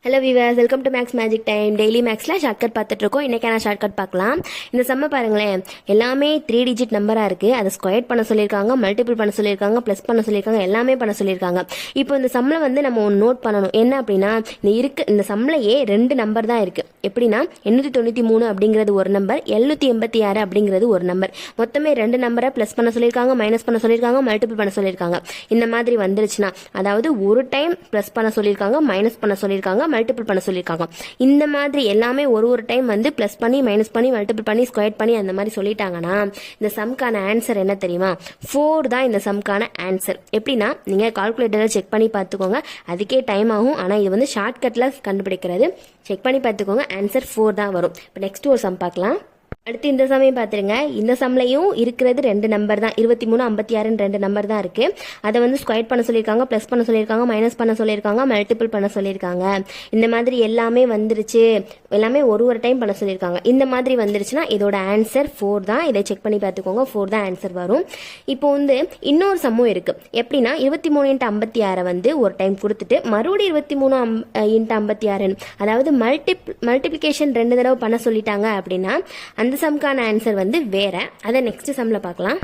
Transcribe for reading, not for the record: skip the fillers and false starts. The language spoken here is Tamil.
Hello viewers, welcome to maths magic time. Daily மேக்ஸில் ஷார்ட்கட் பார்த்துட்டு இருக்கோம். இன்றைக்கான ஷார்ட்கட் பார்க்கலாம். இந்த சம்ம பாருங்களேன், எல்லாமே 3 டிஜிட் நம்பராக இருக்குது. அதை ஸ்கொயர் பண்ண சொல்லியிருக்காங்க, மல்டிபிள் பண்ண சொல்லியிருக்காங்க, ப்ளஸ் பண்ண சொல்லியிருக்காங்க, எல்லாமே பண்ண சொல்லியிருக்காங்க. இப்போ இந்த சம்மில் வந்து நம்ம ஒன்று நோட் பண்ணணும். என்ன அப்படின்னா, இந்த சம்மிலேயே 2 நம்பர் தான் இருக்குது. எப்படின்னா 893 அப்படிங்கிறது ஒரு நம்பர், 786 அப்படிங்கிறது ஒரு நம்பர். மொத்தமே 2 நம்பரை ப்ளஸ் பண்ண சொல்லியிருக்காங்க, மைனஸ் பண்ண சொல்லியிருக்காங்க, மல்டிபிள் பண்ண சொல்லியிருக்காங்க. இந்த மாதிரி வந்துருச்சுன்னா, அதாவது ஒரு டைம் ப்ளஸ் பண்ண சொல்லியிருக்காங்க, மைனஸ் பண்ண சொல்லியிருக்காங்க, மல்டிபிள் பண்ண சொல்லியிருக்காங்க. இந்த மாதிரி எல்லாமே ஒரு டைம் வந்து பிளஸ் பண்ணி மைனஸ் பண்ணி மல்டிபிள் பண்ணி ஸ்கொயர் பண்ணி அந்த மாதிரி சொல்லிட்டாங்கன்னா இந்த சம்கான ஆன்சர் என்ன தெரியுமா? 4 தான் இந்த சம்கான ஆன்சர். எப்படின்னா நீங்க கால்குலேட்டரில் செக் பண்ணி பார்த்துக்கோங்க. அதுக்கே டைம் ஆகும். ஆனால் இது வந்து ஷார்ட்கட்ல கண்டுபிடிக்கிறது. செக் பண்ணி பார்த்துக்கோங்க. ஆன்சர் 4 தான் வரும். இப்போ நெக்ஸ்ட் ஒரு சம் பார்க்கலாம். அடுத்து இந்த சமயம் பார்த்துருங்க. இந்த சம்லையும் இருக்கிறது 2 நம்பர் தான், 23 56 2 நம்பர் தான் இருக்கு. அதை வந்து ஸ்கொயர் பண்ண சொல்லியிருக்காங்க, பிளஸ் பண்ண சொல்லியிருக்காங்க, மைனஸ் பண்ண சொல்லியிருக்காங்க, மல்டிபிள் பண்ண சொல்லியிருக்காங்க. இந்த மாதிரி எல்லாமே வந்துருச்சு. எல்லாமே ஒரு டைம் பண்ண சொல்லியிருக்காங்க. இந்த மாதிரி வந்துருச்சுன்னா இதோட ஆன்சர் 4 தான். இதை செக் பண்ணி பார்த்துக்கோங்க. 4 தான் ஆன்சர் வரும். இப்போ வந்து இன்னொரு சம்மும் இருக்கு. எப்படின்னா 23 × 56 வந்து ஒரு டைம் கொடுத்துட்டு மறுபடியும் 23 × 56, அதாவது மல்டிப்ளிகேஷன் 2 தடவை பண்ண சொல்லிட்டாங்க. அப்படின்னா அந்த சம்கான ஆன்சர் வந்து வேற. அதை நெக்ஸ்ட் சம்ல பார்க்கலாம்.